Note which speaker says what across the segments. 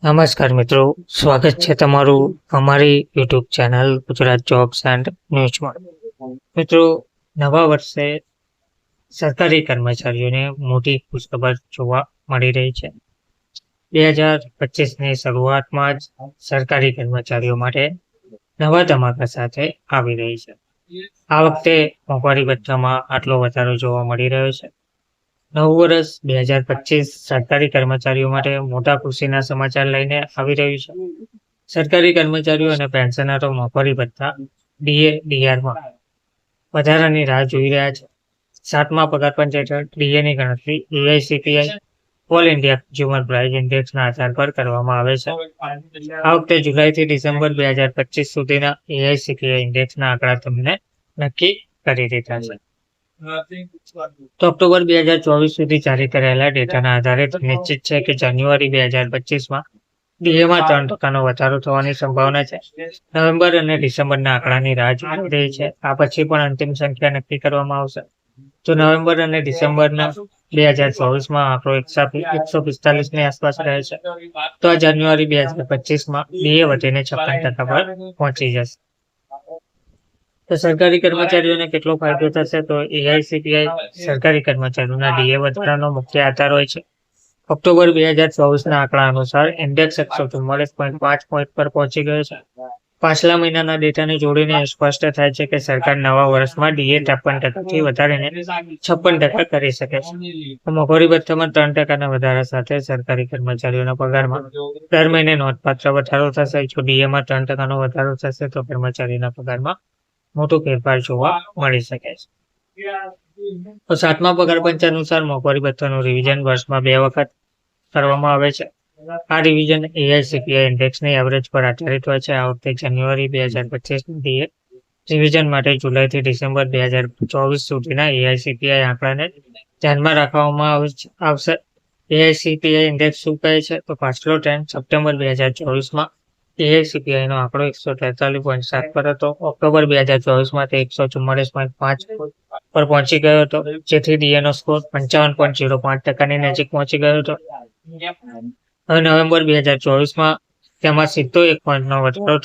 Speaker 1: નમસ્કાર મિત્રો, સ્વાગત છે તમારું અમારી YouTube channel Gujarat jobs and ન્યૂઝમાં. મિત્રો, નવા વર્ષે સરકારી કર્મચારીઓને મોટી ખુશખબર જોવા મળી રહી છે. 2025ની શરૂઆતમાં જ સરકારી કર્મચારીઓ માટે નવા ધમાકા સાથે આવી રહી છે. આ વખતે મોંઘવારી ભથ્થામાં આટલો વધારો જોવા મળી રહ્યો છે. નવું વર્ષ 2025 સરકારી કર્મચારીઓ માટે મોટા ખુશીના સમાચાર લઈને આવી રહ્યું છે. સરકારી કર્મચારીઓ અને પેન્શનરો મોંઘવારી ભથ્થા ડીએ ડીઆરમાં વધારાની રાહ જોઈ રહ્યા છે. 7મા પગાર પંચ હેઠળ ડીએની ગણતરી AICPI all India consumer price ઇન્ડેક્સના આધાર પર કરવામાં આવે છે. આ વખતે જુલાઈથી ડિસેમ્બર 2025 સુધીના એઆઈસીપીઆઈ ઇન્ડેક્સના આંકડા તમને નક્કી કરી દીધા છે. તો ઓક્ટોબર 2024 સુધી જારી કરાયેલા ડેટાના આધારે નિશ્ચિત છે કે જાન્યુઆરી 2025માં ડીએમાં 3% વધારો થવાની સંભાવના છે. નવેમ્બર અને ડિસેમ્બરના આંકડાની રાહ જોઈ રહી છે. આ પછી પણ અંતિમ સંખ્યા નક્કી કરવામાં આવશે. જો નવેમ્બર અને ડિસેમ્બરના 2024માં આંકડો 145ની આસપાસ રહે છે, તો આ જાન્યુઆરી 2025માં ડીએ વધીને 56% પર પહોંચી જશે. તો સરકારી કર્મચારીઓને કેટલો ફાયદો થશે? તો એઆઈસીપીઆઈ સરકારી કર્મચારીઓના ડીએ વધારાનો મુખ્ય આધાર હોય છે. ઓક્ટોબર 2024ના આંકડા અનુસાર ઇન્ડેક્સ 144.5 પોઈન્ટ પર પહોંચી ગયો છે. પાછલા મહિનાના ડેટાને જોડીને સ્પષ્ટ થાય છે કે સરકાર નવા વર્ષમાં ડીએ 53%થી વધારીને 56% કરી શકે છે. મોંઘવારી ભથ્થામાં 3%ના વધારા સાથે સરકારી કર્મચારીઓના પગારમાં દર મહિને નોંધપાત્ર વધારો થશે. જો ડીએમાં 3%નો વધારો થશે તો કર્મચારીના પગારમાં મોટો ફેરફાર જોવા મળી શકે છે. તો 7મા પગાર પંચ અનુસાર મોંઘવારી ભથ્થાનું રિવિઝન વર્ષમાં 2 વખત કરવામાં આવે છે. આ રિવિઝન એઆઈસીપીઆઈ ઇન્ડેક્સની એવરેજ પર આધારિત હોય છે. આ વખતે જાન્યુઆરી 2025 ડીએ રિવિઝન માટે જુલાઈથી ડિસેમ્બર 2024 સુધીના એઆઈસીપીઆઈ આંકડાને ધ્યાનમાં રાખવામાં આવશે. એઆઈસીપીઆઈ ઇન્ડેક્સ શું કહે છે? તો પાછલો ટ્રેન્ડ સપ્ટેમ્બર 2024માં એઆઈસીપીઆઈનો આંકડો 143.7 પર હતો. ઓક્ટોબર 2024માં તે 144.5 પર પહોંચી ગયો હતો, જેથી ડીએનો સ્કોર 55.05%ની નજીક પહોંચી ગયો હતો. હવે નવેમ્બર 2024માં તેમાં સીધો 1 પોઈન્ટનો વધારો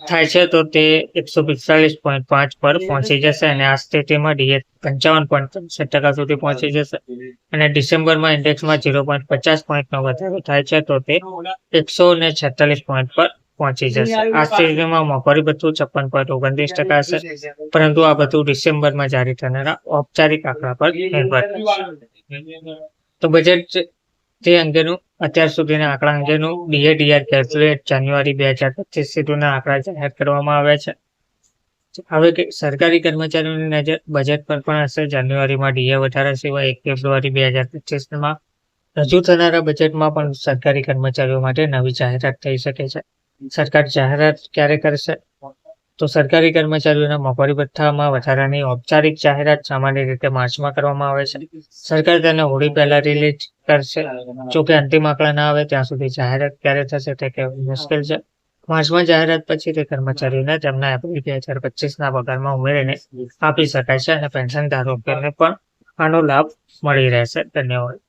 Speaker 1: થાય છે, તો તે 145.5 પર પહોંચી જશે અને આ સ્થિતિમાં ડીએ 55.63% સુધી પહોંચી જશે. અને ડિસેમ્બરમાં ઇન્ડેક્સમાં 0.50 પોઈન્ટનો વધારો થાય છે, તો તે 146 પોઈન્ટ પર પહોંચી જશે. આ સ્થિતિમાં મોંઘવારી ભથ્થું 56.29% હશે, પરંતુ આ બધું ડિસેમ્બરમાં જારી થનારા ઔપચારિક આંકડા પર નિર્ભર કરશે. તો બજેટ તે અંગેનું અત્યાર સુધીના આંકડા અંગેનું ડીએડીઆર કેલ્ક્યુલેટ જાન્યુઆરી 2025 સુધીના આંકડા જાહેર કરવામાં આવ્યા છે. હવે સરકારી કર્મચારીઓની નજર બજેટ પર પણ હશે. જાન્યુઆરીમાં ડીએ વધારા સિવાય 1 ફેબ્રુઆરી 2025માં રજૂ થનારા બજેટમાં પણ સરકારી કર્મચારીઓ માટે નવી જાહેરાત થઈ શકે છે. સરકાર જાહેરાત ક્યારે કરશે? તો સરકારી કર્મચારીઓના મોંઘવારી ભથ્થામાં વધારાની ઔપચારિક જાહેરાત સામાન્ય રીતે માર્ચમાં કરવામાં આવે છે. સરકાર તેને હોળી પહેલા રિલીઝ કરશે. જોકે અંતિમ આંકડા ના આવે ત્યાં સુધી જાહેરાત ક્યારે થશે તે કહેવું મુશ્કેલ છે. માર્ચમાં જાહેરાત પછી તે કર્મચારીઓને તેમના એપ્રિલ 2025ના પગારમાં ઉમેરીને આપી શકાય છે અને પેન્શન ધારકોને પણ આનો લાભ મળી રહેશે. ધન્યવાદ.